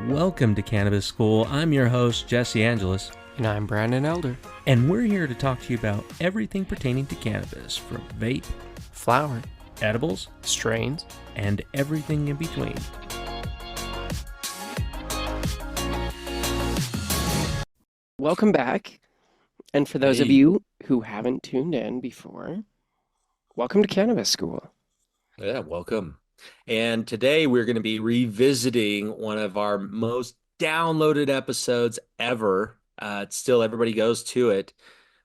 Welcome to Cannabis School. I'm your host, Jesse Angeles, And I'm Brandon Elder. and we're here to talk to you about everything pertaining to cannabis, from vape, Flower, edibles, strains. and everything in between. Welcome back. And for those of Hey. you who haven't tuned in before, welcome to Cannabis School. Yeah, welcome. And today we're going to be revisiting one of our most downloaded episodes ever. It's still everybody goes to it,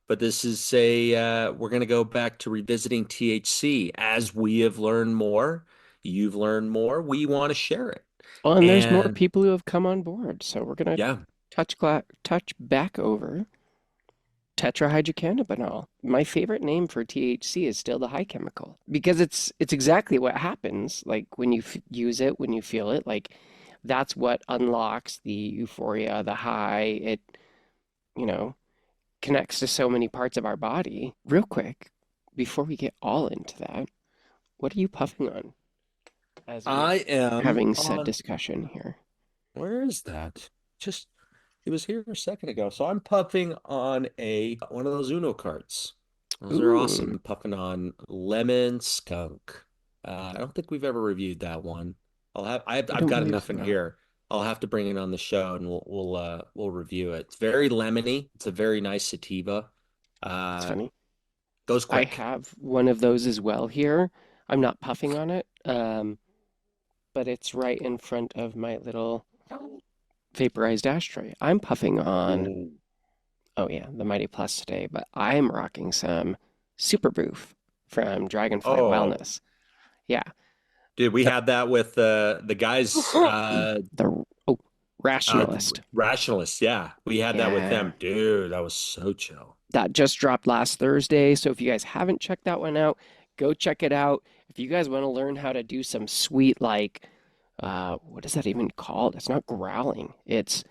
but this is we're going to go back to revisiting THC. As we have learned more, you've learned more, we want to share it. Oh, and there's more And people who have come on board. So we're going to yeah, touch back over tetrahydrocannabinol. My favorite name for THC is still the high chemical because it's exactly what happens. Like when you use it, when you feel it, like that's what unlocks the euphoria, the high. It, you know, connects to so many parts of our body. Real quick, before we get all into that, what are you puffing on as we're I am having said on. discussion here? Where is that? Just It was here a second ago. So I'm puffing on one of those Uno carts. Those are awesome. Ooh, I'm puffing on lemon skunk. I don't think we've ever reviewed that one. I I've don't got believe enough so, in no. here. I'll have to bring it on the show and we'll review it. It's very lemony. It's a very nice sativa. It's Uh, funny. Goes I quick. have one of those as well here. I'm not puffing on it, but it's right in front of my little vaporized ashtray. I'm puffing on, Ooh. oh yeah, the Mighty Plus today, but I'm rocking some Super Boof from Dragonfly Oh, Wellness. Yeah. dude, we The had that with the guys the oh, Rationalist. Rationalists. Yeah, we had that with Yeah. them. Dude, that was so chill. That just dropped last Thursday. So if you guys haven't checked that one out, go check it out. If you guys want to learn how to do some sweet, like, what is that even called? It's not growling. It's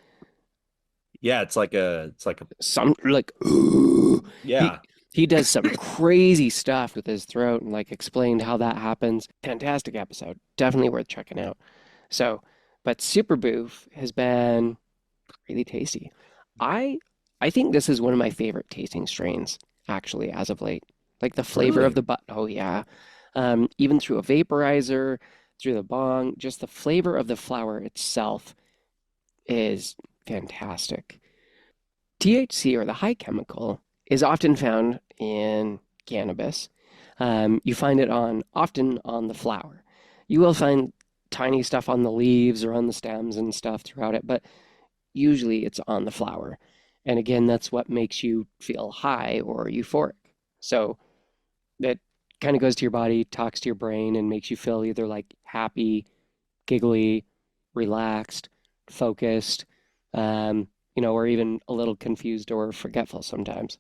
Yeah, it's like a some like, ooh. He yeah. he does some crazy stuff with his throat and like explained how that happens. Fantastic episode. Definitely worth checking out. So, but Super Boof has been really tasty. I I think this is one of my favorite tasting strains, actually, as of late. Like the flavor of Really? the oh yeah. Even through a vaporizer, through the bong, just the flavor of the flower itself is fantastic. THC, or the high chemical, is often found in cannabis. You find it often on the flower. You will find tiny stuff on the leaves or on the stems and stuff throughout it, but usually it's on the flower. And again, that's what makes you feel high or euphoric. So that kind of goes to your body, talks to your brain, and makes you feel either like happy, giggly, relaxed, focused, or even a little confused or forgetful sometimes.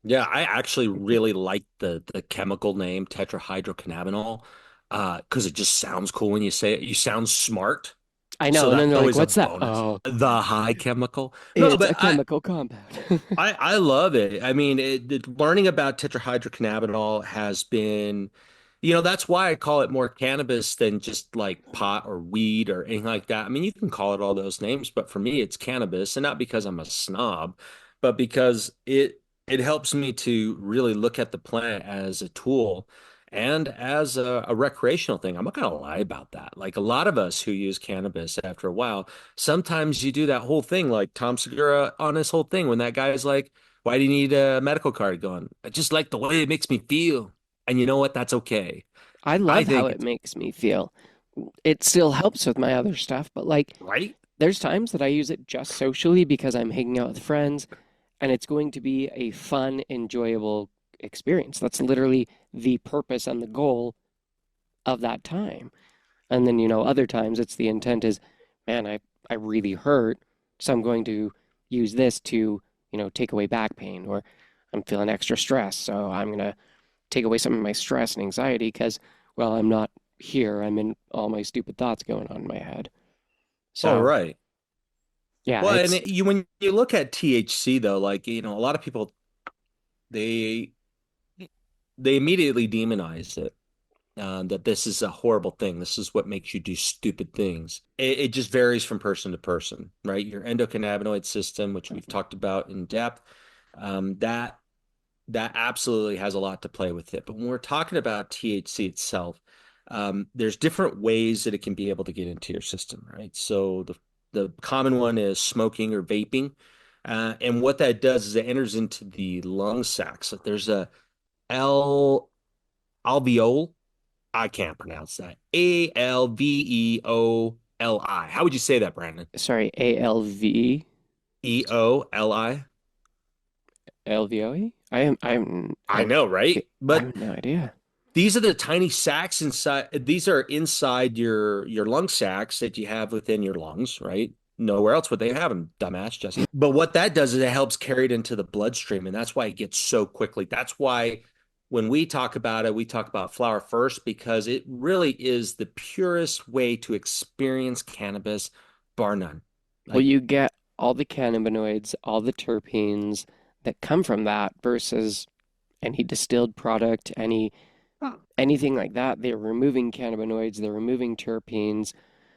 Yeah, I actually really like the chemical name tetrahydrocannabinol because it just sounds cool when you say it. You sound smart. I So know. And then that's they're like, always a what's that? bonus. Oh, The high chemical. No, it's but a chemical compound. I love it. I mean, learning about tetrahydrocannabinol has been, that's why I call it more cannabis than just like pot or weed or anything like that. I mean, you can call it all those names, but for me, it's cannabis, and not because I'm a snob, but because it helps me to really look at the plant as a tool and as a recreational thing. I'm not gonna lie about that. Like a lot of us who use cannabis after a while. Sometimes you do that whole thing like Tom Segura on his whole thing when that guy's like, why do you need a medical card going? I just like the way it makes me feel. And you know what? That's okay. I I love how think it it's makes me feel. It still helps with my other stuff, but like right. there's times that I use it just socially because I'm hanging out with friends and it's going to be a fun, enjoyable experience. That's literally the purpose and the goal of that time. And then, other times it's the intent is, man, I really hurt, so I'm going to use this to, take away back pain, or I'm feeling extra stress, so I'm going to take away some of my stress and anxiety because, well, I'm not here. I'm in all my stupid thoughts going on in my head. All So, right. yeah, Well, and it's when you look at THC though, like, a lot of people they they immediately demonize it. that this is a horrible thing. This is what makes you do stupid things. It just varies from person to person, right? Your endocannabinoid system, which we've talked about in depth, that absolutely has a lot to play with it. But when we're talking about THC itself, there's different ways that it can be able to get into your system, right? So the common one is smoking or vaping. And what that does is it enters into the lung sacs. So there's a L alveoli. I can't pronounce that. Alveoli. How would you say that, Brandon? Sorry, ALV, Eoli. LVOE? I know, right? I But have no idea. these are the tiny sacs inside. These are inside your lung sacs that you have within your lungs, right? Nowhere else would they have them, dumbass Jesse. But what that does is it helps carry it into the bloodstream, and that's why it gets so quickly. That's why when we talk about it, we talk about flower first because it really is the purest way to experience cannabis, bar none. Well, Like, you get all the cannabinoids, all the terpenes that come from that versus any distilled product, anything like that. They're removing cannabinoids, they're removing terpenes.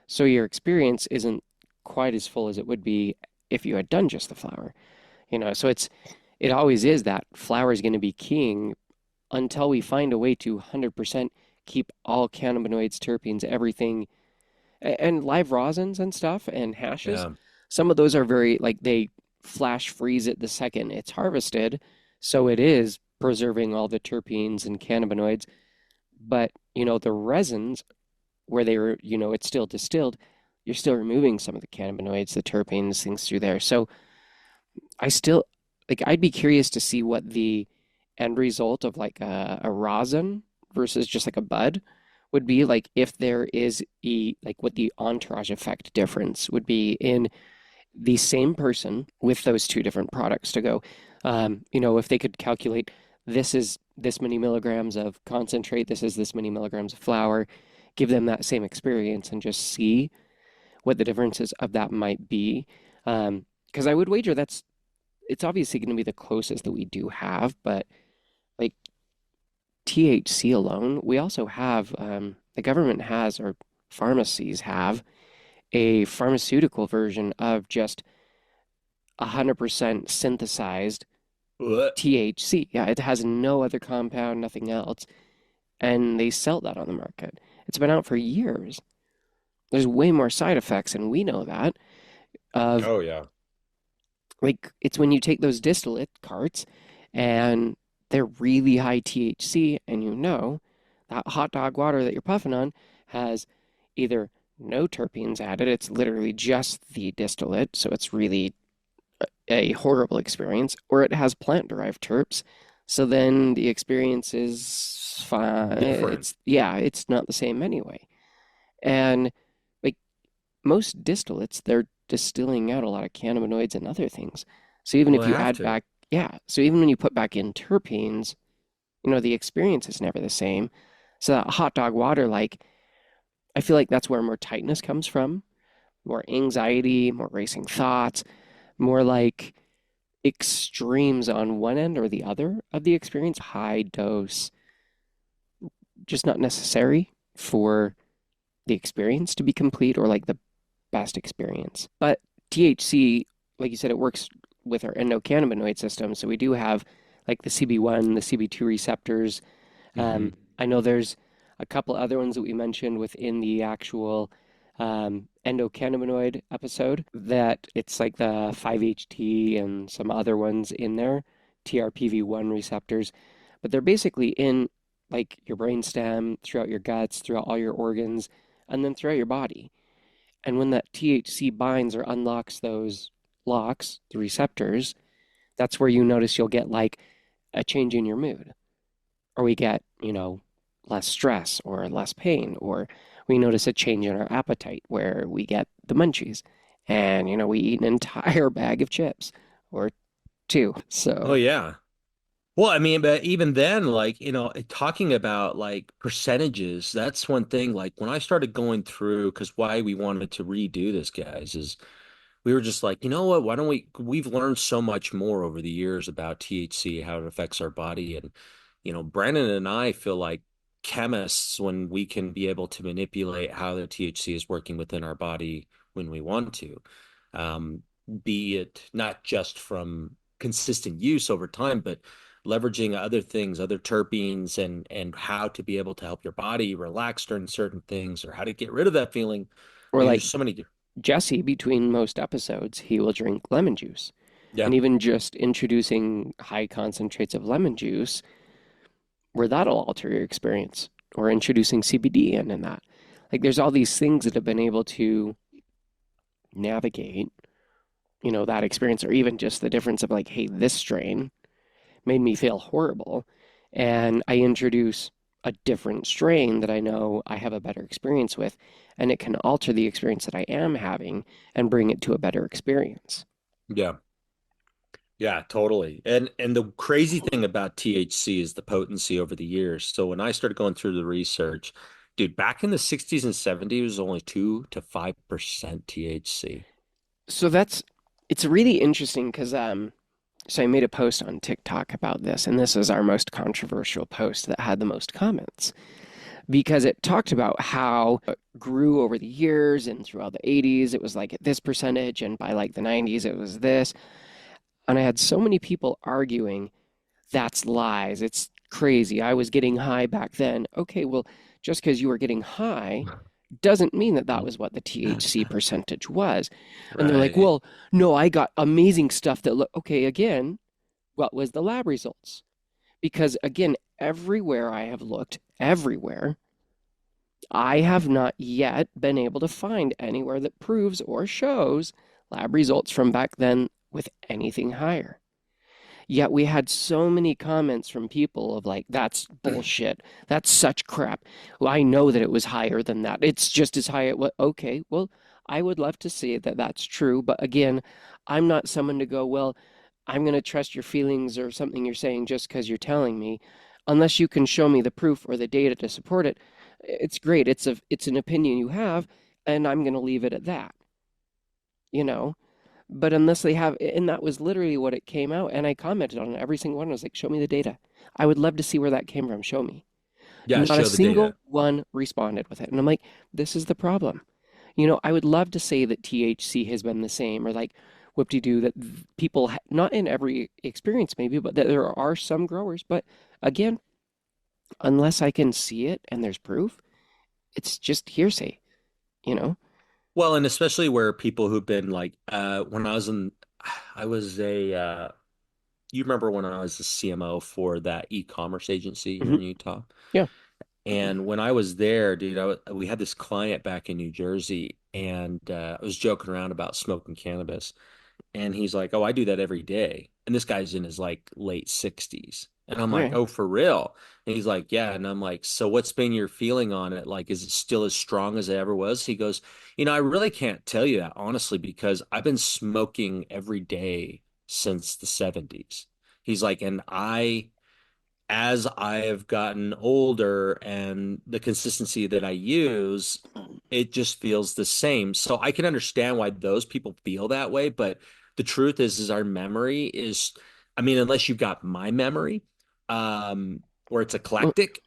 So your experience isn't quite as full as it would be if you had done just the flower. So it always is that flower is going to be king until we find a way to 100% keep all cannabinoids, terpenes, everything, and live rosins and stuff and hashes. yeah, Some of those are very like they flash freeze it the second it's harvested, so it is preserving all the terpenes and cannabinoids. But the resins where it's still distilled, you're still removing some of the cannabinoids, the terpenes, things through there. So I still like I'd be curious to see what the end result of like a rosin versus just like a bud would be like if there is like what the entourage effect difference would be in the same person with those two different products to go. If they could calculate this is this many milligrams of concentrate, this is this many milligrams of flour, give them that same experience and just see what the differences of that might be. Because I would wager it's obviously going to be the closest that we do have, but like THC alone, we also have, the government has, or pharmacies have, a pharmaceutical version of just 100% synthesized ugh. THC. Yeah, it has no other compound, nothing else. And they sell that on the market. It's been out for years. There's way more side effects, and we know that. Of Oh yeah. like, it's when you take those distillate carts and they're really high THC, and that hot dog water that you're puffing on has either no terpenes added, it's literally just the distillate, so it's really a horrible experience, or it has plant-derived terps. So then the experience is fine. Different. It's not the same anyway. And like most distillates, they're distilling out a lot of cannabinoids and other things. So even Well, if I you have add to. back, yeah, so even when you put back in terpenes, the experience is never the same. So that hot dog water, like, I feel like that's where more tightness comes from, more anxiety, more racing thoughts, more like extremes on one end or the other of the experience. High dose, just not necessary for the experience to be complete or like the best experience. But THC, like you said, it works with our endocannabinoid system. So we do have like the CB1, the CB2 receptors. Hmm. I know there's a couple other ones that we mentioned within the actual endocannabinoid episode that it's like the 5-HT and some other ones in there, TRPV1 receptors. But they're basically in like your brainstem, throughout your guts, throughout all your organs, and then throughout your body. And when that THC binds or unlocks those locks, the receptors, that's where you notice you'll get like a change in your mood, or we get, less stress or less pain, or we notice a change in our appetite where we get the munchies and, we eat an entire bag of chips or two. Oh So, yeah. Well, I mean, but even then, like, talking about like percentages, that's one thing. Like when I started going through, because why we wanted to redo this, guys, is we were just like, you know what? Why don't we've learned so much more over the years about THC, how it affects our body. And, Brandon and I feel like chemists when we can be able to manipulate how the THC is working within our body when we want to. Um, be it not just from consistent use over time, but leveraging other things, other terpenes, and how to be able to help your body relax during certain things, or how to get rid of that feeling. Or Like like there's so many. Jesse, between most episodes, he will drink lemon juice. Yeah, And even just introducing high concentrates of lemon juice, where that'll alter your experience, or introducing CBD in and that. Like there's all these things that have been able to navigate, that experience, or even just the difference of like, hey, this strain made me feel horrible. And I introduce a different strain that I know I have a better experience with, and it can alter the experience that I am having and bring it to a better experience. yeah. Yeah, totally. And the crazy thing about THC is the potency over the years. So when I started going through the research, dude, back in the 60s and 70s, it was only 2 to 5% THC. So it's really interesting because so I made a post on TikTok about this, and this is our most controversial post that had the most comments because it talked about how it grew over the years, and throughout the 80s it was like at this percentage, and by like the 90s it was this. And I had so many people arguing that's lies. It's crazy. I was getting high back then. Okay, well, just because you were getting high doesn't mean that that was what the THC percentage was. And they're like, Right. well, no, I got amazing stuff that look okay. Again, what was the lab results? Because again, everywhere I have looked, everywhere, I have not yet been able to find anywhere that proves or shows lab results from back then with anything higher. Yet we had so many comments from people of like, that's bullshit. That's such crap. Well, I know that it was higher than that. It's just as high. Okay, well, I would love to see that that's true. But again, I'm not someone to go, well, I'm going to trust your feelings or something you're saying just because you're telling me, unless you can show me the proof or the data to support it. It's great. It's an opinion you have, and I'm going to leave it at that, you know? But unless they have, and that was literally what it came out. And I commented on it, every single one. I was like, show me the data. I would love to see where that came from. Show me. Yeah, Not a show the data. single one responded with it. And I'm like, this is the problem. I would love to say that THC has been the same, or like whoop-de-doo, that people, not in every experience maybe, but that there are some growers. But again, unless I can see it and there's proof, it's just hearsay, you know? Well, and especially where people who've been like, when I was you remember when I was a CMO for that e-commerce agency here Hmm. in Utah? Yeah. And when I was there, dude, we had this client back in New Jersey, and I was joking around about smoking cannabis. And he's like, "Oh, I do that every day." And this guy's in his like late 60s. And I'm like, Okay. "Oh, for real?" And he's like, "Yeah." And I'm like, "So what's been your feeling on it? Like, is it still as strong as it ever was?" He goes, I really can't tell you that honestly because I've been smoking every day since the 70s." He's like, "And as I have gotten older and the consistency that I use, it just feels the same." So I can understand why those people feel that way, but the truth is our memory is, I mean, unless you've got my memory, where it's Well, eclectic,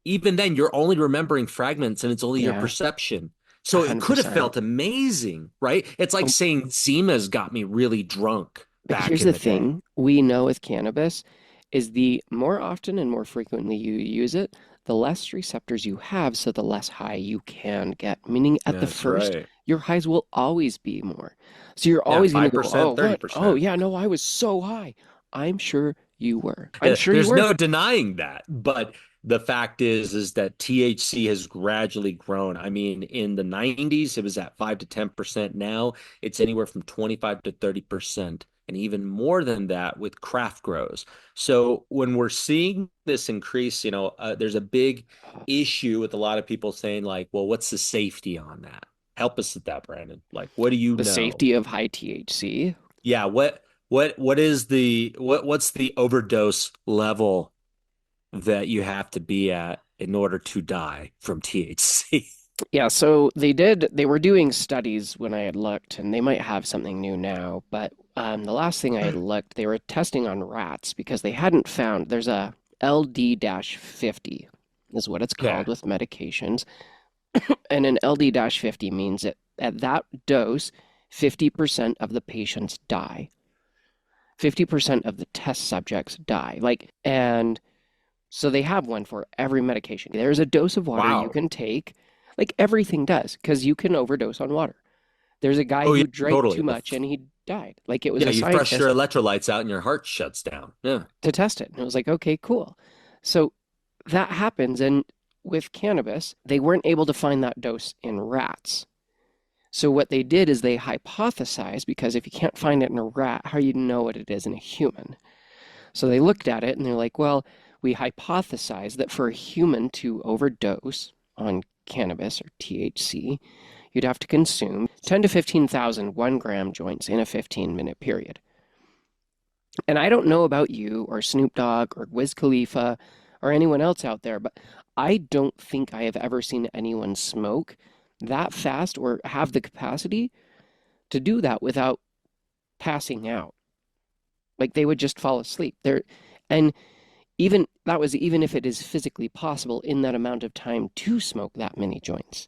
even then you're only remembering fragments and it's only your yeah, perception. So it could have 100%. felt amazing, right? It's like saying Zima's got me really drunk But back here's in the the day. thing we know with cannabis is the more often and more frequently you use it, the less receptors you have, so the less high you can get. Meaning at the That's first, right. your highs will always be more. So you're Yeah, always going to go, oh, 5%, what? Oh, 30%. yeah, no, I was so high. I'm sure you were. I'm Yeah, sure you there's were. no denying that, but the fact is that THC has gradually grown. I mean, in the 90s, it was at 5 to 10%. Now it's anywhere from 25 to 30%, and even more than that with craft grows. So when we're seeing this increase, there's a big issue with a lot of people saying like, well, what's the safety on that? Help us with that, Brandon. Like, what do you The know? safety of high THC. Yeah, what's the overdose level that you have to be at in order to die from THC? Yeah, so they were doing studies when I had looked, and they might have something new now, but the last thing I had looked, they were testing on rats because they hadn't found, there's a LD-50. is what it's Okay. called with medications. And an LD-50 means that at that dose, 50% of the patients die. 50% of the test subjects die. And so they have one for every medication. There's a dose of water you Wow. can take, like everything does, because you can overdose on water. There's a guy Oh yeah, who drank totally. too much and he died. Like it was Yeah, a you flush your scientist electrolytes out and your heart shuts down. Yeah. to test it. And it was like, okay, cool. So that happens. And with cannabis, they weren't able to find that dose in rats. So what they did is they hypothesized, because if you can't find it in a rat, how do you know what it is in a human? So they looked at it and they're like, well, we hypothesize that for a human to overdose on cannabis or THC, you'd have to consume 10 to 15,000 1-gram joints in a 15-minute period. And I don't know about you or Snoop Dogg or Wiz Khalifa or anyone else out there, but I don't think I have ever seen anyone smoke that fast or have the capacity to do that without passing out. Like they would just fall asleep. And even that was even if it is physically possible in that amount of time to smoke that many joints.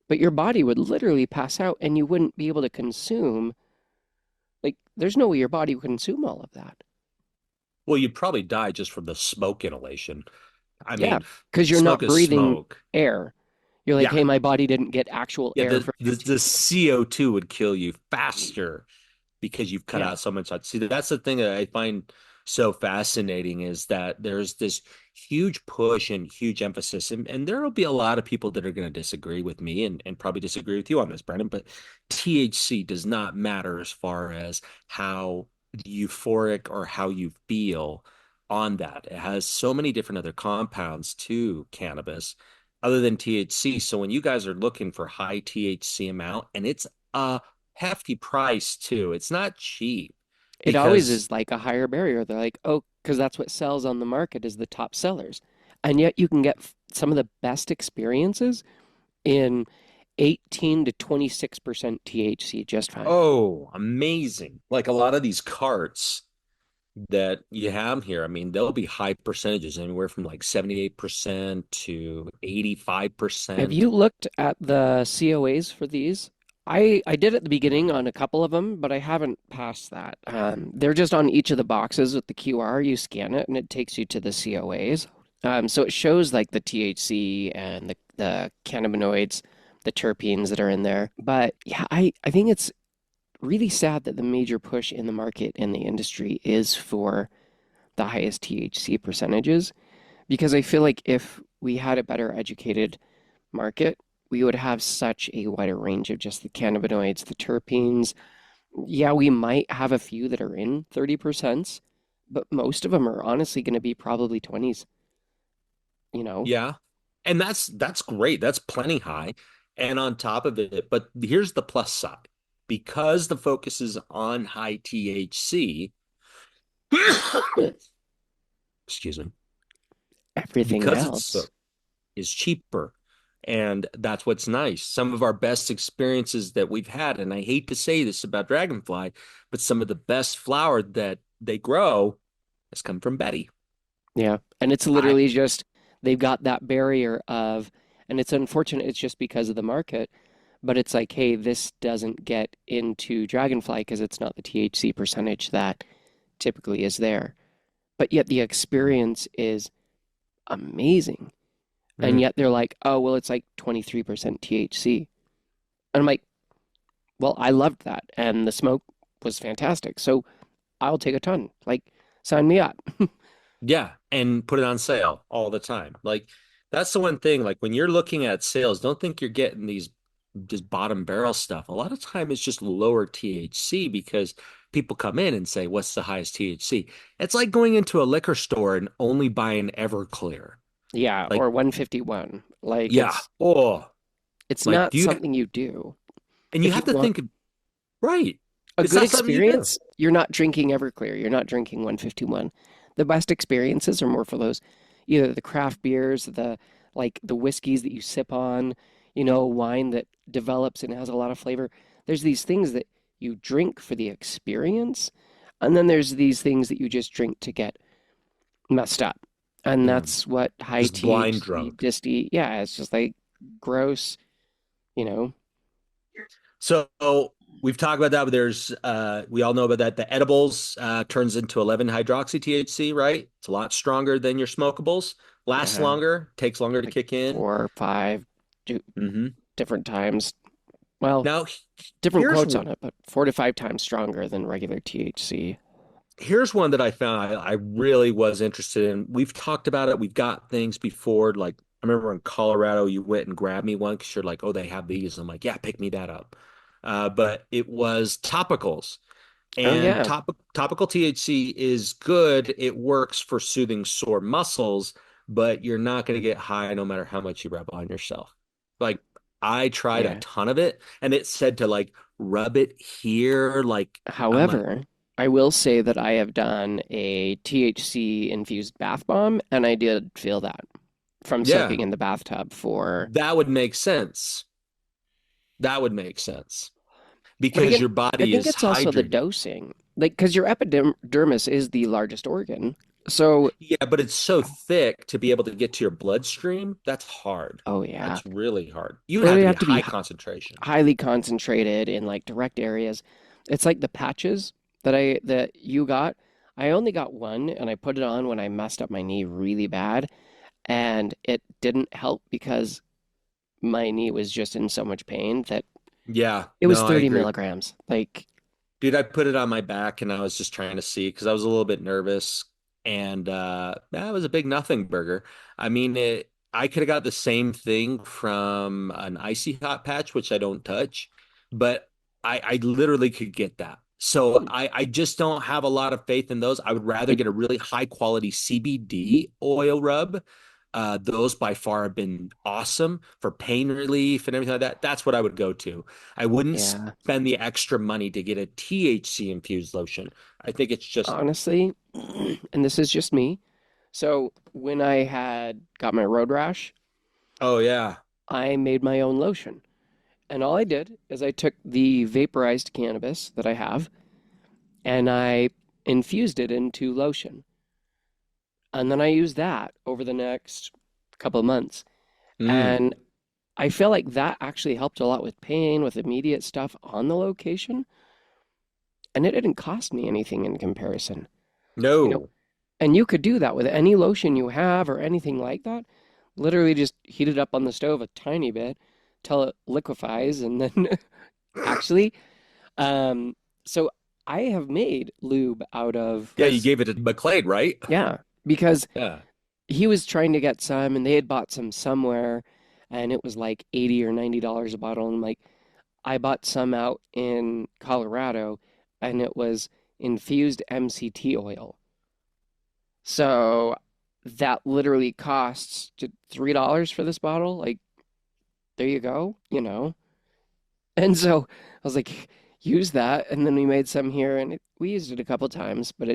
But your body would literally pass out and you wouldn't be able to consume, like, there's no way your body would consume all of that. Well, you'd probably die just from the smoke inhalation. I Yeah, mean, because you're smoke not is breathing smoke. air. You're like, Yeah. hey, my body didn't get actual Yeah, air the for the, 15 the minutes. CO2 would kill you faster because you've cut Yeah, out so much. See, that's the thing that I find so fascinating is that there's this huge push and huge emphasis, and there will be a lot of people that are going to disagree with me and probably disagree with you on this, Brandon, but THC does not matter as far as how euphoric or how you feel on that. It has so many different other compounds to cannabis other than THC. So when you guys are looking for high THC amount, and it's a hefty price too. It's not cheap it always because is like a higher barrier. They're like, oh, because that's what sells on the market is the top sellers. And yet you can get some of the best experiences in 18 to 26% THC just fine. oh, amazing. Like a lot of these carts that you have here, I mean, they'll be high percentages, anywhere from like 78% to Have 85%. you looked at the COAs for these? I did at the beginning on a couple of them, but I haven't passed that. They're just on each of the boxes with the QR. You scan it and it takes you to the COAs. So it shows like the THC and the cannabinoids, the terpenes that are in there. But yeah, I think it's really sad that the major push in the market in the industry is for the highest THC percentages, because I feel like if we had a better educated market, we would have such a wider range of just the cannabinoids, the terpenes. Yeah, we might have a few that are in 30%, but most of them are honestly going to be probably 20s, you know? Yeah. And that's great. That's plenty high. And on top of it, but here's the plus side. Because the focus is on high THC, excuse me, Everything because it's so else. is cheaper. And that's what's nice. Some of our best experiences that we've had, and I hate to say this about Dragonfly, but some of the best flower that they grow has come from Betty. Yeah. And it's I literally just they've got that barrier of, and it's unfortunate, it's just because of the market, but it's like, hey, this doesn't get into Dragonfly because it's not the THC percentage that typically is there. But yet the experience is amazing. And mm, yet they're like, oh, well, it's like 23% THC. And I'm like, well, I loved that. And the smoke was fantastic. So I'll take a ton. Like, sign me up. yeah, and put it on sale all the time. Like that's the one thing. Like when you're looking at sales, don't think you're getting these just bottom barrel stuff. A lot of time it's just lower THC because people come in and say, "What's the highest THC?" It's like going into a liquor store and only buying Everclear. Yeah, Like, or 151. Like yeah, oh, it's like not do you? something you do. And you If you have to want think, right? a It's good not something you do. experience, you're not drinking Everclear, you're not drinking 151. The best experiences are more for those either the craft beers, the like the whiskeys that you sip on, wine that develops and has a lot of flavor. There's these things that you drink for the experience, and then there's these things that you just drink to get messed up. And Yeah. that's what high Just blind THC drunk. disty, yeah, it's just like gross, you know. So we've talked about that, but there's we all know about that. The edibles turns into 11 hydroxy THC, right? It's a lot stronger than your smokables. Lasts Yeah, longer, takes longer to like kick in. 4 or 5 Hmm. different times. Well, Now, different here's quotes on it, but 4 to 5 times stronger than regular THC. here's one that I found I really was interested in. We've talked about it. We've got things before. Like I remember in Colorado, you went and grabbed me one because you're like, oh, they have these. I'm like, yeah, pick me that up. But it was topicals. Oh And yeah, topical THC is good. It works for soothing sore muscles, but you're not going to get high no matter how much you rub on yourself. Like I tried a yeah. ton of it and it said to like rub it here. Like I'm like, However, I will say that I have done a THC infused bath bomb, and I did feel that from yeah, soaking in the bathtub for. that would make sense. That would make sense But because again, your I body think is it's also the hydrated. dosing. Like, because your epidermis is the largest organ. So, Yeah, but it's so thick to be able to get to your bloodstream. That's hard. oh yeah, That's really hard. You would it have would to be have to be high concentration. highly concentrated in like direct areas. It's like the patches that you got. I only got one, and I put it on when I messed up my knee really bad, and it didn't help because my knee was just in so much pain that Yeah, it was no, I 30 agree. milligrams. Like, Dude, I put it on my back and I was just trying to see because I was a little bit nervous and that was a big nothing burger. I mean, I could have got the same thing from an icy hot patch, which I don't touch, but I literally could get that. So oh, I just don't have a lot of faith in those. I would rather it, get a really high quality CBD oil rub. Those by far have been awesome for pain relief and everything like that. That's what I would go to. I wouldn't yeah, spend the extra money to get a THC infused lotion. I think it's just, honestly, and this is just me. So when I had got my road rash, oh yeah. I made my own lotion. And all I did is I took the vaporized cannabis that I have and I infused it into lotion. And then I used that over the next couple of months. Mm, And I feel like that actually helped a lot with pain, with immediate stuff on the location. And it didn't cost me anything in comparison. You know, no. and you could do that with any lotion you have or anything like that. Literally just heat it up on the stove a tiny bit till it liquefies and then actually um so I have made lube out of Yeah, you because gave it to McLeod, right? yeah, because Yeah. he was trying to get some and they had bought some somewhere and it was like 80 or $90 a bottle and like I bought some out in Colorado and it was infused MCT oil. So that literally costs $3 for this bottle. Like, there you go, you know. And so I was like, use that. And then we made some here and we used it a couple times, but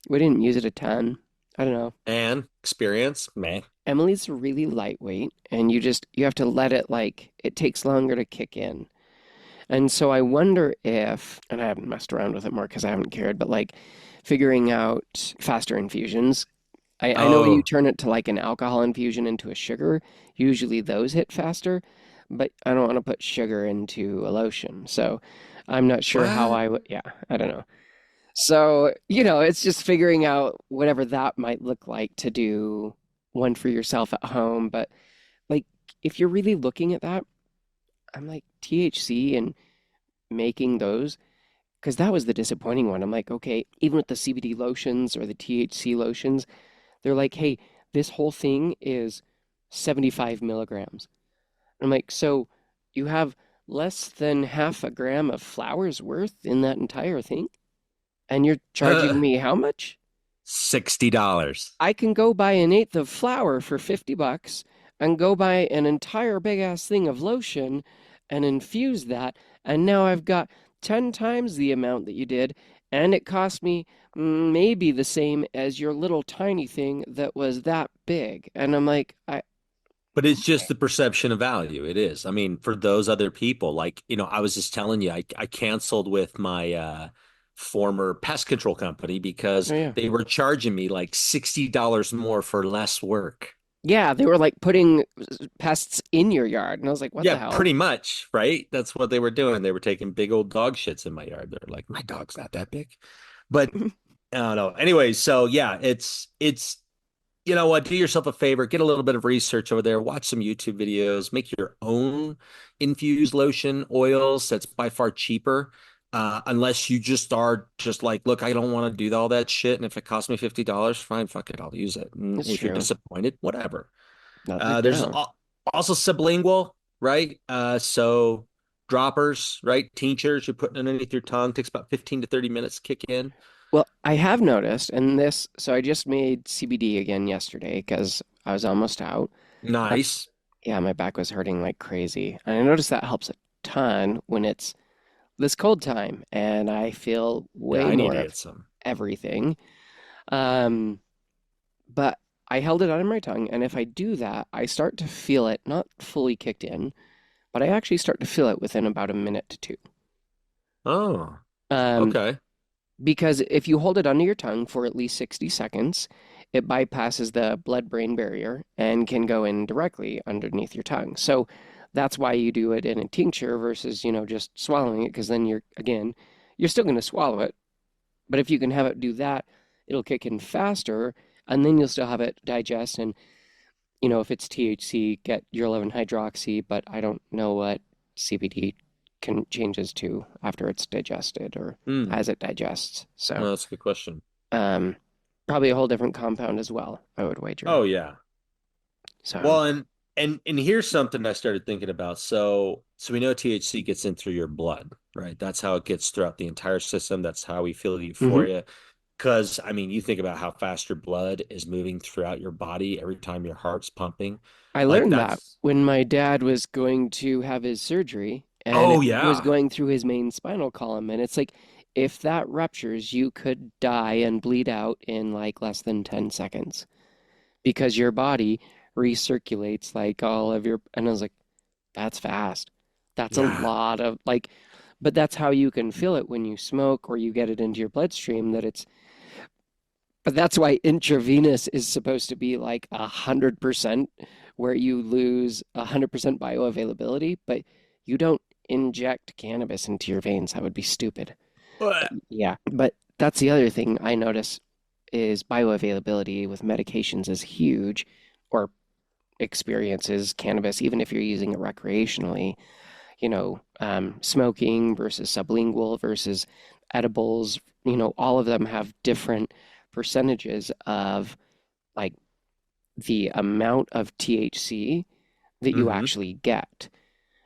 we didn't use it a ton. I don't know. And experience, man. Emily's really lightweight and you have to let it like, it takes longer to kick in. And so I wonder if, and I haven't messed around with it more because I haven't cared, but like figuring out faster infusions. I know when you Oh, turn it to like an alcohol infusion into a sugar, usually those hit faster, but I don't want to put sugar into a lotion. So I'm not sure how what? I would, yeah, I don't know. So, it's just figuring out whatever that might look like to do one for yourself at home. But like, if you're really looking at that, I'm like THC and making those, because that was the disappointing one. I'm like, okay, even with the CBD lotions or the THC lotions, they're like, hey, this whole thing is 75 milligrams. I'm like, so you have less than half a gram of flowers worth in that entire thing? And you're charging me how much? $60. I can go buy an eighth of flour for 50 bucks and go buy an entire big ass thing of lotion and infuse that. And now I've got 10 times the amount that you did. And it cost me maybe the same as your little tiny thing that was that big. And I'm like, But it's just the perception of value. It is. I mean, for those other people, like, I was just telling you, I canceled with my former pest control company because Oh yeah. they were charging me like $60 more for less work. Yeah, they were like putting pests in your yard, and I was like, "What Yeah, the hell?" pretty much, right? That's what they were doing. They were taking big old dog shits in my yard. They're like, my dog's not that big. But I don't know. Anyway, so yeah, it's you know what, do yourself a favor, get a little bit of research over there, watch some YouTube videos, make your own infused lotion oils. That's by far cheaper. Unless you just are just like, look, I don't want to do all that shit. And if it costs me $50, fine, fuck it, I'll use it. And It's if you're true. disappointed, whatever. Not that There's down. also sublingual, right? So droppers, right? Tinctures you're putting underneath your tongue takes about 15 to 30 minutes to kick in. Well, I have noticed, and this, so I just made CBD again yesterday because I was almost out. Uh, Nice. yeah, my back was hurting like crazy. And I noticed that helps a ton when it's this cold time and I feel Yeah, way I need more to of get some. everything. Um, but I held it on my tongue, and if I do that, I start to feel it, not fully kicked in, but I actually start to feel it within about a minute to two. Oh, Um, okay. because if you hold it under your tongue for at least 60 seconds, it bypasses the blood-brain barrier and can go in directly underneath your tongue. So that's why you do it in a tincture versus, just swallowing it, because then again, you're still going to swallow it. But if you can have it do that, it'll kick in faster, and then you'll still have it digest. And, if it's THC, get your 11 hydroxy, but I don't know what CBD can changes to after it's digested or Hmm. as it digests. So, Well, that's a good question. um, probably a whole different compound as well, I would wager. Oh yeah. So, Well, and here's something I started thinking about. So we know THC gets in through your blood, right? That's how it gets throughout the entire system. That's how we feel the mhm. euphoria. Because I mean, you think about how fast your blood is moving throughout your body every time your heart's pumping. I Like learned that that's when my dad was going to have his surgery and oh it was yeah. going through his main spinal column. And it's like, if that ruptures, you could die and bleed out in like less than 10 seconds because your body recirculates like all of your. And I was like, that's fast. That's a Yeah. lot of like, but that's how you can feel it when you smoke or you get it into your bloodstream that it's. But that's why intravenous is supposed to be like 100%, where you lose 100% bioavailability, but you don't inject cannabis into your veins. That would be stupid. Well, Yeah, but that's the other thing I notice is bioavailability with medications is huge, or experiences cannabis, even if you're using it recreationally. Smoking versus sublingual versus edibles, all of them have different percentages of like the amount of THC that you hmm. actually get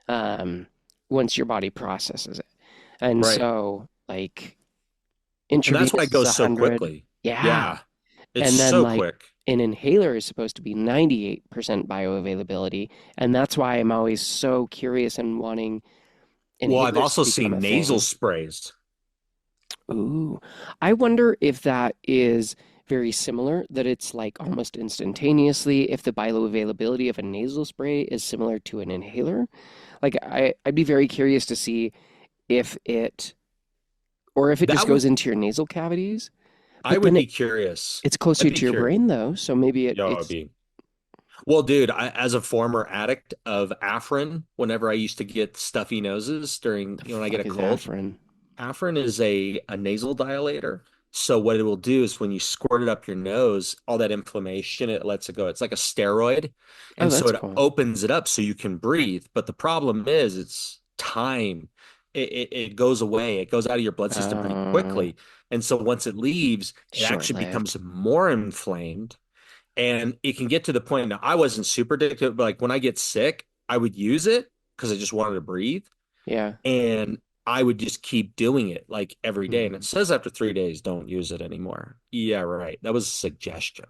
um, once your body processes it. And Right. so, like, And that's why intravenous it is goes so 100. quickly. Yeah. Yeah. It's And then, so like, quick. an inhaler is supposed to be 98% bioavailability. And that's why I'm always so curious and wanting Well, I've inhalers to also become a seen nasal thing. sprays. Ooh, I wonder if that is very similar, that it's like almost instantaneously, if the bioavailability of a nasal spray is similar to an inhaler. Like I'd be very curious to see if it, or if it just That goes would into your nasal cavities, I but would then be curious. it's I'd closer be to your curious. brain though, so maybe Yo, it'd it's, be well, dude, as a former addict of Afrin, whenever I used to get stuffy noses during, the when I get a fuck is cold, Afrin? Afrin is a nasal dilator. So what it will do is when you squirt it up your nose, all that inflammation, it lets it go. It's like a steroid. Oh, And so that's it cool. opens it up so you can breathe. But the problem is it's time. It goes away. It goes out of your blood system pretty Uh, quickly. And so once it leaves, it actually Short-lived. becomes more inflamed. And it can get to the point. Now, I wasn't super addicted, but like when I get sick, I would use it because I just wanted to breathe. Yeah. And I would just keep doing it like every day. And it Hmm. says after 3 days, don't use it anymore. Yeah, right. That was a suggestion.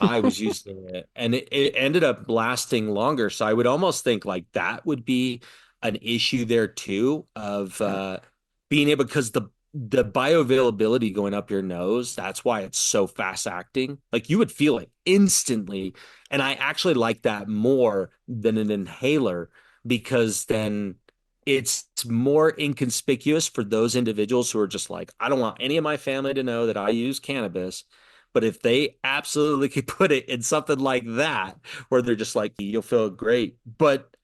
I was using it and it ended up lasting longer. So I would almost think like that would be an issue there too of Yeah. being able because the bioavailability going up your nose, that's why it's so fast acting. Like you would feel it instantly. And I actually like that more than an inhaler because then it's more inconspicuous for those individuals who are just like, I don't want any of my family to know that I use cannabis. But if they absolutely could put it in something like that, where they're just like, you'll feel great. But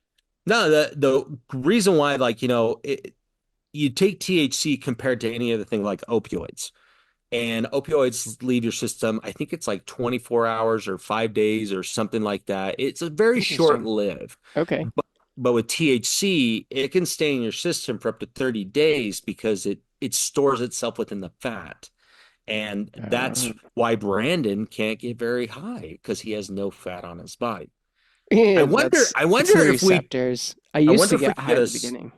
no, the reason why, like, you take THC compared to any other thing like opioids, and opioids leave your system, I think it's like 24 hours or 5 days or something like that. It's a very short Interesting. live. Okay. But with THC, it can stay in your system for up to 30 days because it stores itself within the fat. And that's Uh, why Brandon can't get very high because he has no fat on his body. I yeah, wonder, that's I it's wonder the if we, receptors. I I used wonder to if we get could high get at the us, beginning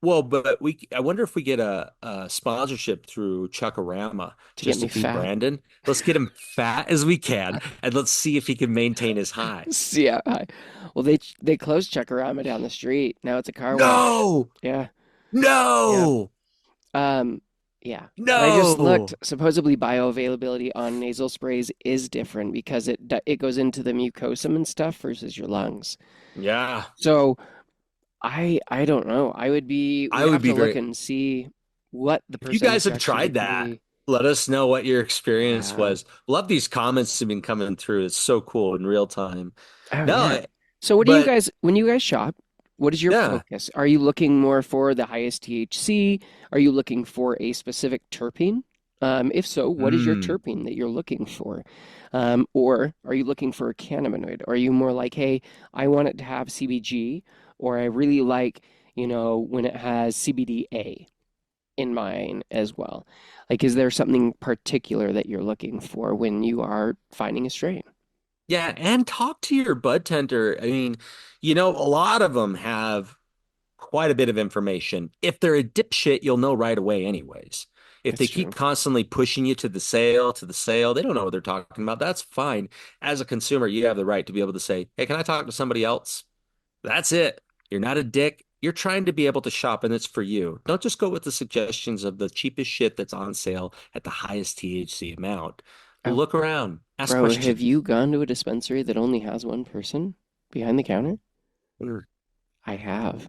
well, but I wonder if we get a sponsorship through Chuckarama to get just to me feed fat. Brandon. Let's get him fat as we can, and let's see if he can maintain his high. Yeah. Well, they closed Chuckarama down the street. Now it's a car wash. No, Yeah. Yeah. no, Um, yeah. And I just looked. no. Supposedly bioavailability on nasal sprays is different because it goes into the mucosum and stuff versus your lungs. Yeah, So I don't know. We'd I would have be to look very. and see what the If you guys percentage have actually tried would that, be. let us know what your experience Yeah. was. Love these comments have been coming through. It's so cool in real time. Oh No, yeah. So what do you but guys when you guys shop, what is your yeah. focus? Are you looking more for the highest THC? Are you looking for a specific terpene? If so, what is your Mm. terpene that you're looking for? Or are you looking for a cannabinoid? Are you more like, hey, I want it to have CBG, or I really like, when it has CBDA in mine as well? Like, is there something particular that you're looking for when you are finding a strain? Yeah, and talk to your bud tender. I mean, a lot of them have quite a bit of information. If they're a dipshit, you'll know right away anyways. If they That's keep true. constantly pushing you to the sale, they don't know what they're talking about. That's fine. As a consumer, you have the right to be able to say, "Hey, can I talk to somebody else?" That's it. You're not a dick. You're trying to be able to shop, and it's for you. Don't just go with the suggestions of the cheapest shit that's on sale at the highest THC amount. Oh, Look around, ask bro, have questions. you gone to a dispensary that only has one person behind the counter? I have.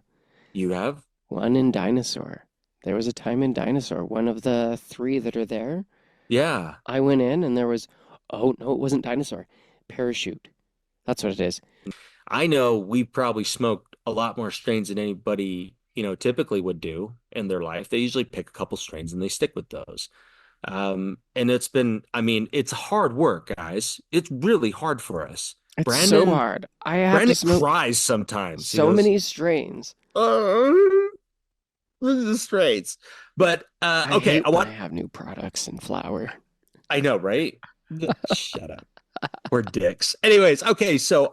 You have? One in Dinosaur. There was a time in Dinosaur, one of the three that are there. Yeah. I went in and there was, oh, no, it wasn't Dinosaur. Parachute. That's what it is. I know we probably smoked a lot more strains than anybody, typically would do in their life. They usually pick a couple strains and they stick with those. And I mean, it's hard work, guys. It's really hard for us. It's so Brandon, hard. I have to Brandon smoke cries sometimes. He so goes, many strains. "Oh, this is the strains." But I okay, hate when I have new products in flower. I know, right? Shut up. We're dicks. Anyways, okay, so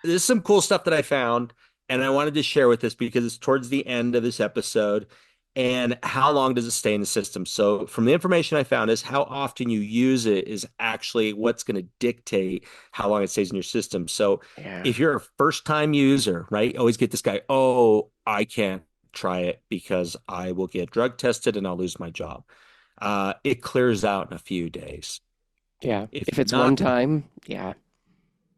there's some cool stuff that I found, and I wanted to share with this because it's towards the end of this episode. And how long does it stay in the system? So, from the information I found, is how often you use it is actually what's going to dictate how long it stays in your system. So, Yeah. if you're a first time user, right, always get this guy, oh, I can't try it because I will get drug tested and I'll lose my job. It clears out in a few days. Yeah. If If you're it's one not time, yeah.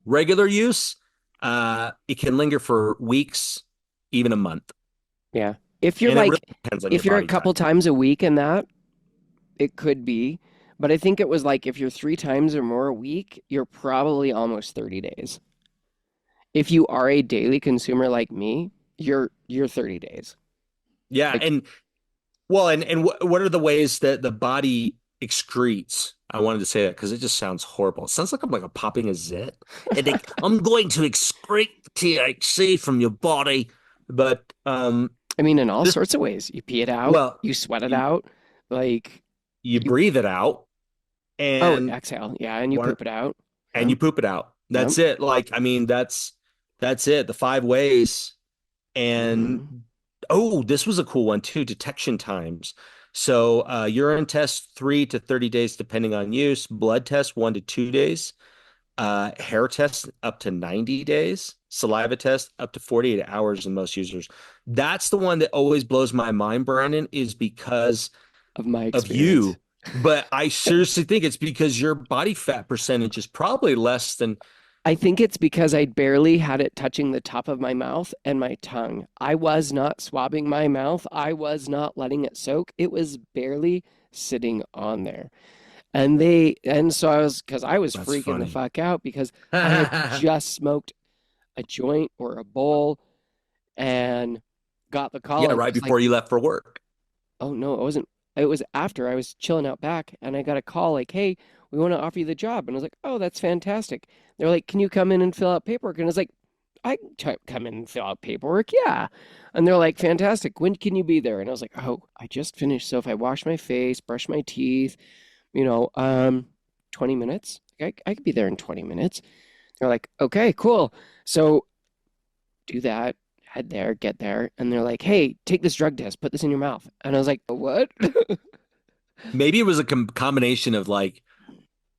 regular use, it can linger for weeks, even a month. Yeah. If you're And it really like, depends on your if you're a body couple type. times a week and that, it could be. But I think it was like if you're three times or more a week, you're probably almost 30 days. If you are a daily consumer like me, you're 30 days. Yeah, Like, and what are the ways that the body excretes? I wanted to say that because it just sounds horrible. It sounds like I'm like a popping a zit. And I'm going to excrete THC from your body. But I mean, in all this sorts of ways. You pee it out, well, you sweat it you, out, like you you, breathe it out oh, and exhale. Yeah, and you one poop it out. and Yep, you poop it out. yep. That's it. Like, I mean, that's it. The five ways. And Hmm. oh, this was a cool one too, detection times. So urine test 3 to 30 days depending on use, blood test 1 to 2 days, hair test up to 90 days, saliva test up to 48 hours in most users. That's the one that always blows my mind, Brandon, is because Of my of experience. you. But I seriously think it's because your body fat percentage is probably less than I think it's because I barely had it touching the top of my mouth and my tongue. I was not swabbing my mouth. I was not letting it soak. It was barely sitting on there. And so because I was That's freaking the funny. fuck out because I had just smoked a joint or a bowl and got the call Yeah, and it right was like, before you left for work. oh no, it wasn't. It was after I was chilling out back and I got a call like, hey, we want to offer you the job. And I was like, oh, that's fantastic. They're like, can you come in and fill out paperwork? And I was like, I can come in and fill out paperwork. Yeah. And they're like, fantastic. When can you be there? And I was like, oh, I just finished. So if I wash my face, brush my teeth, you know, 20 minutes. I could be there in 20 minutes. They're like, okay, cool. So do that, head there, get there. And they're like, hey, take this drug test, put this in your mouth. And I was like, what? Maybe it was a combination of like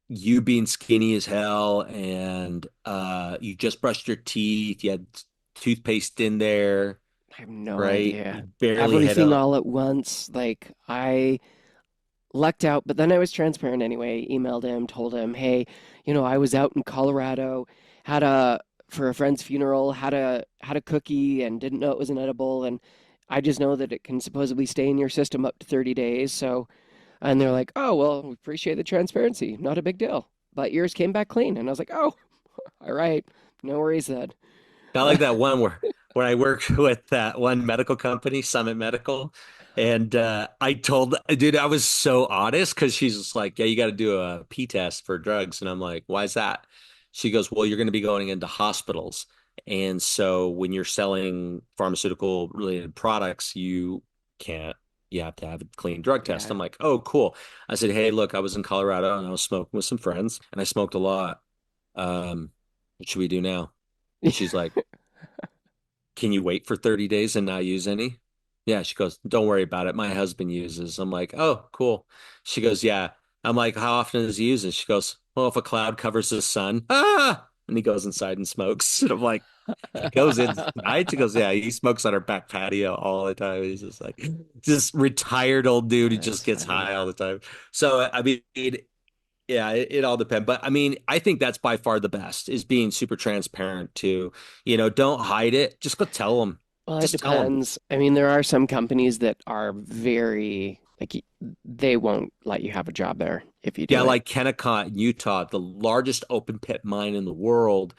you being skinny as hell and you just brushed your teeth, you had toothpaste in there, I have no right? idea. You barely had Everything a all at once. Like I lucked out, but then I was transparent anyway. Emailed him, told him, hey, I was out in Colorado, had a for a friend's funeral, had a cookie and didn't know it was an edible, and I just know that it can supposedly stay in your system up to 30 days. So, and they're like, oh, well, we appreciate the transparency. Not a big deal. But yours came back clean. And I was like, oh, all right. No worries then. kind of like that one where I worked with that one medical company, Summit Medical. And I told, dude, I was so honest because she's just like, yeah, you got to do a P test for drugs. And I'm like, why is that? She goes, well, you're going to be going into hospitals. And so when you're selling pharmaceutical related products, you have to have a clean drug test. Yeah. I'm like, oh, cool. I said, hey, look, I was in Colorado and I was smoking with some friends and I smoked a lot. What should we do now? And she's like, can you wait for 30 days and not use any? Yeah, she goes, don't worry about it. My husband uses. I'm like, oh, cool. She goes, yeah. I'm like, how often does he use it? She goes, well, if a cloud covers the sun, and he goes inside and smokes. And I'm like, he goes inside. She goes, yeah, he smokes on our back patio all the time. He's just like, just retired old dude who just That's gets funny. high all the time. So, I mean, yeah, it all depends. But I mean, I think that's by far the best is being super transparent too. Don't hide it. Just go tell them. Well, it Just tell them. depends. I mean, there are some companies that are very like they won't let you have a job there if you Yeah, do it like Kennecott in Utah, the largest open pit mine in the world.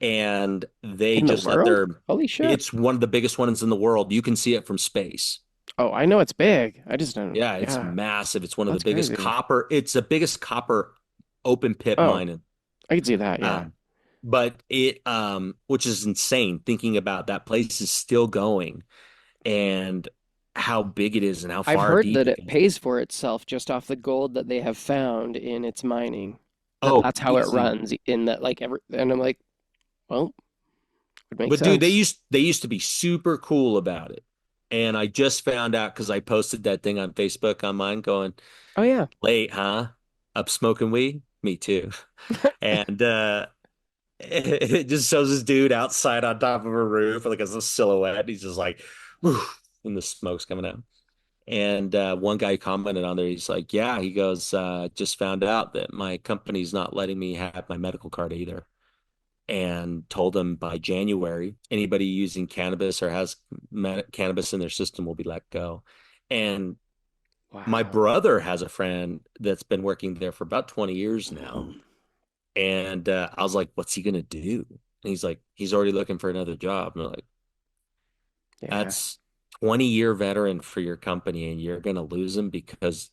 And they in the just let world. their, Holy shit. it's one of the biggest ones in the world. You can see it from space. Oh, I know it's big. I just don't. Yeah, it's Yeah, massive. It's one of the that's biggest crazy. copper, it's the biggest copper open pit Oh, mine in I can see that. Yeah. um, but which is insane thinking about that place is still going and how big it is and how I've far heard deep that it it goes. pays for itself just off the gold that they have found in its mining. Oh, That's how it easy. runs in that and I'm like, well, it makes But dude, they sense. used they used to be super cool about it. And I just found out because I posted that thing on Facebook on mine going, Oh yeah. late, huh? Up smoking weed? Me too. And it just shows this dude outside on top of a roof, like as a silhouette. He's just like, whew, and the smoke's coming out. And one guy commented on there, he's like, yeah, he goes, just found out that my company's not letting me have my medical card either. And told them by January, anybody using cannabis or has cannabis in their system will be let go. And my Wow. brother has a friend that's been working there for about 20 years now. And I was like, what's he going to do? And he's like, he's already looking for another job. And I'm like, Yeah. that's 20-year veteran for your company, and you're going to lose him because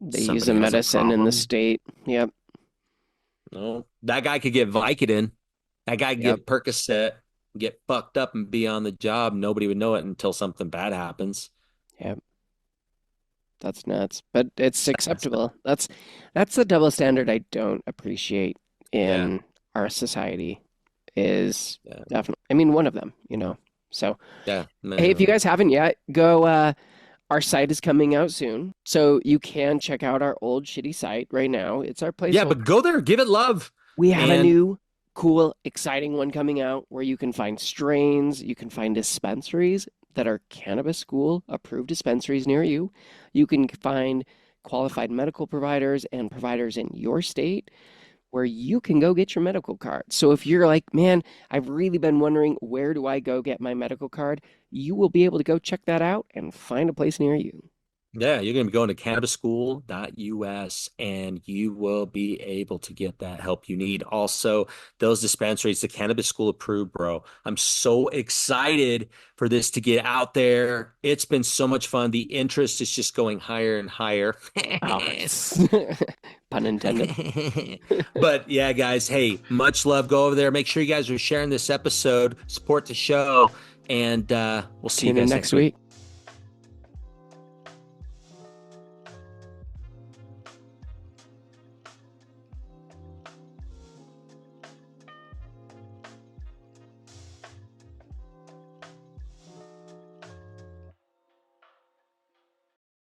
They use a somebody has a medicine in the problem. state. Yep. No, that guy could get Vicodin. That guy could Yep. get Percocet, get fucked up and be on the job. Nobody would know it until something bad happens. Yep. That's nuts. But it's That's not, acceptable. That's the double standard I don't appreciate yeah, in our society is yeah, definitely I mean one of them. So yeah, hey, if you man. guys haven't yet, go our site is coming out soon. So you can check out our old shitty site right now. It's our Yeah, placeholder. but go there, give it love. We have a And new, cool, exciting one coming out where you can find strains, you can find dispensaries that are cannabis school approved dispensaries near you. You can find qualified medical providers and providers in your state. where you can go get your medical card. So if you're like, man, I've really been wondering where do I go get my medical card, you will be able to go check that out and find a place near you. Yeah, you're going to be going to cannabisschool.us and you will be able to get that help you need. Also, those dispensaries, the Cannabis School approved, bro. I'm so excited for this to get out there. It's been so much fun. The interest is just going higher and higher. Oh, pun intended. But yeah, guys, hey, much love. Go over there. Make sure you guys are sharing this episode, support the show, and we'll see you Tune in guys next week.